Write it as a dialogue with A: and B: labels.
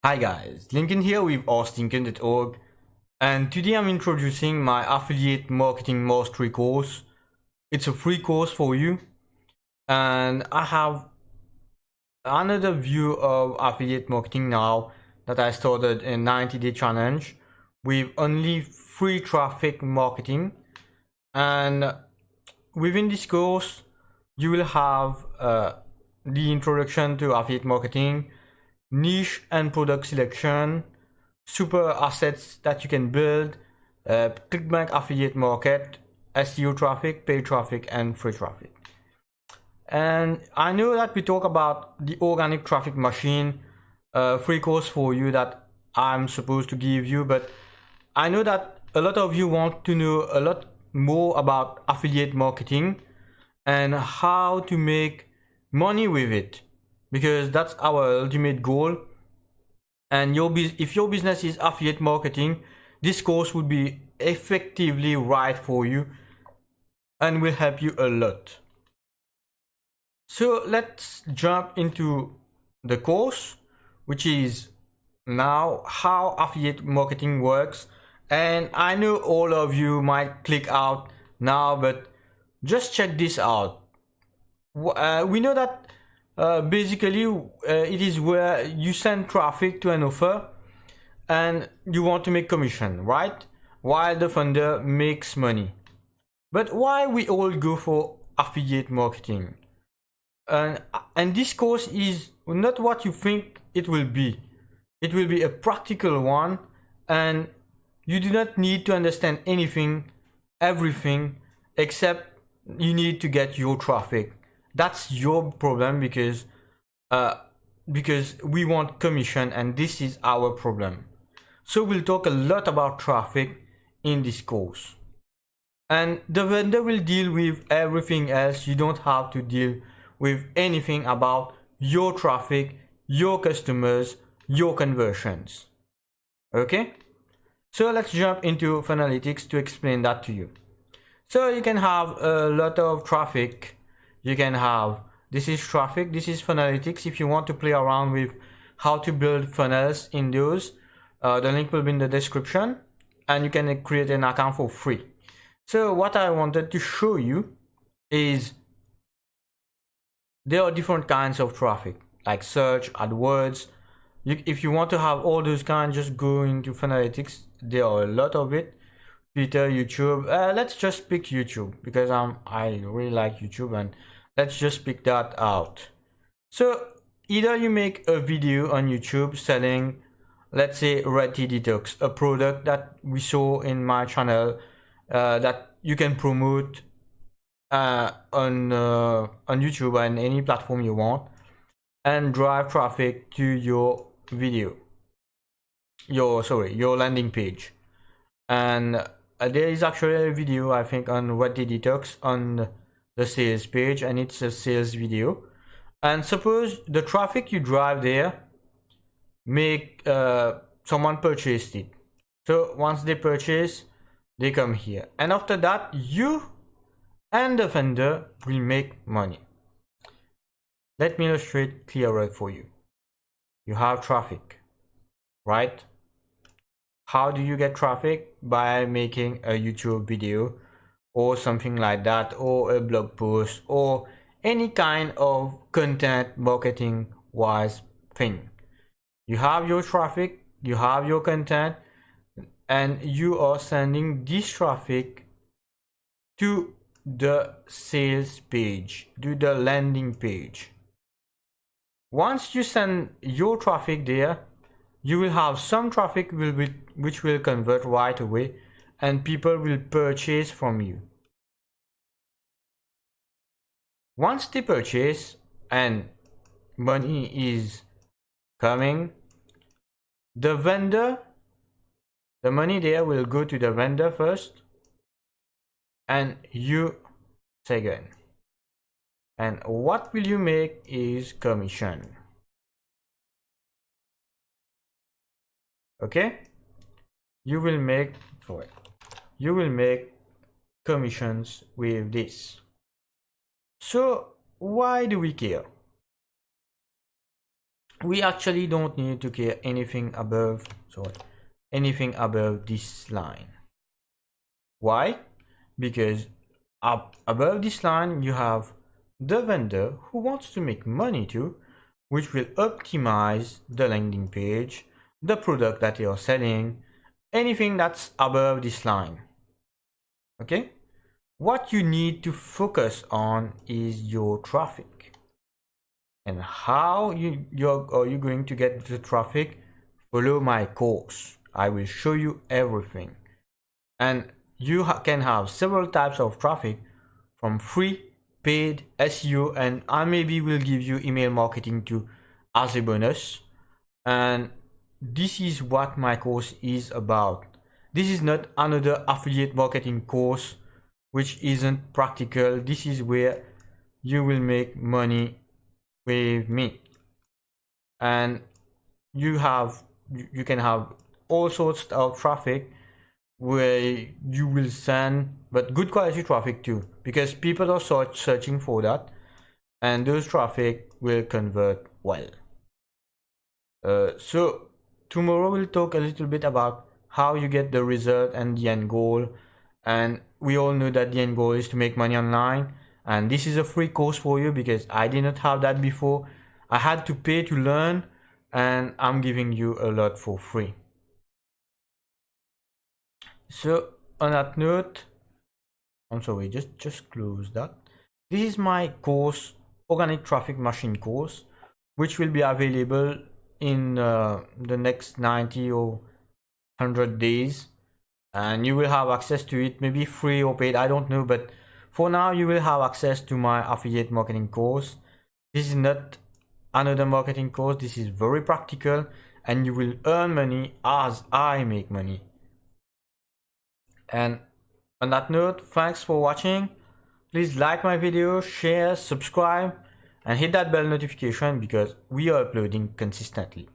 A: Hi guys, Lincoln here with AskLincoln.org, and today I'm introducing my affiliate marketing mastery course. It's a free course for you, and I have another view of affiliate marketing now that I started a 90-day challenge with only free traffic marketing. And within this course, you will have the introduction to affiliate marketing, niche and product selection, super assets that you can build, ClickBank affiliate market, SEO traffic, paid traffic, and free traffic. And I know that we talk about the organic traffic machine, free course for you that I'm supposed to give you, but I know that a lot of you want to know a lot more about affiliate marketing and how to make money with it, because that's our ultimate goal. And if your business is affiliate marketing, this course would be effectively right for you and will help you a lot. So let's jump into the course, which is now how affiliate marketing works. And I know all of you might click out now, but just check this out. We know that basically it is where you send traffic to an offer and you want to make commission, right? While the funder makes money. But why we all go for affiliate marketing? And this course is not what you think it will be. It will be a practical one, and you do not need to understand everything, except you need to get your traffic. That's your problem, because we want commission, and this is our problem. So we'll talk a lot about traffic in this course. And the vendor will deal with everything else. You don't have to deal with anything about your traffic, your customers, your conversions. Okay? So let's jump into Funnelytics to explain that to you. So you can have a lot of traffic. You can have, this is traffic, this is Funnelytics. If you want to play around with how to build funnels in those, the link will be in the description, and you can create an account for free. So what I wanted to show you is there are different kinds of traffic, like search, AdWords. If you want to have all those kinds, just go into Funnelytics. There are a lot of it. Twitter, YouTube. Let's just pick YouTube, because I really like YouTube, and let's just pick that out. So either you make a video on YouTube selling, let's say, Red Tea Detox, a product that we saw in my channel that you can promote on YouTube and any platform you want, and drive traffic to your video, your landing page. And there is actually a video, I think, on Red Tea Detox on the sales page, and it's a sales video. And suppose the traffic you drive there make someone purchased it. So once they purchase, they come here, and after that you and the vendor will make money. Let me illustrate clearer for you. You have traffic, right? How do you get traffic? By making a YouTube video or something like that, or a blog post, or any kind of content marketing wise thing. You have your traffic, you have your content, and you are sending this traffic to the sales page, to the landing page. Once you send your traffic there, you will have some traffic which will convert right away, and people will purchase from you. Once they purchase and money is coming, the money there will go to the vendor first, and you second. And what will you make is commission. Okay? You will make commissions with this. So why do we care? we actually don't need to care anything above this line. Why? Because up above this line you have the vendor who wants to make money too, which will optimize the landing page, the product that you're selling, anything that's above this line. Okay, what you need to focus on is your traffic. And how are you going to get the traffic? Follow my course. I will show you everything. And you can have several types of traffic, from free, paid, SEO, and I maybe will give you email marketing too as a bonus. And this is what my course is about. This is not another affiliate marketing course which isn't practical. This is where you will make money with me. And you can have all sorts of traffic where you will send, but good quality traffic too, because people are searching for that, and those traffic will convert well. So tomorrow we'll talk a little bit about how you get the result and the end goal. And we all know that the end goal is to make money online, and this is a free course for you because I did not have that before. I had to pay to learn, and I'm giving you a lot for free. So on that note, I'm sorry, just close that. This is my course, Organic Traffic Machine course, which will be available in the next 90 or 100 days, and you will have access to it, maybe free or paid, I don't know, but for now you will have access to my affiliate marketing course. This is not another marketing course. This is very practical, and you will earn money as I make money. And on that note, thanks for watching. Please like my video, share, subscribe, and hit that bell notification because we are uploading consistently.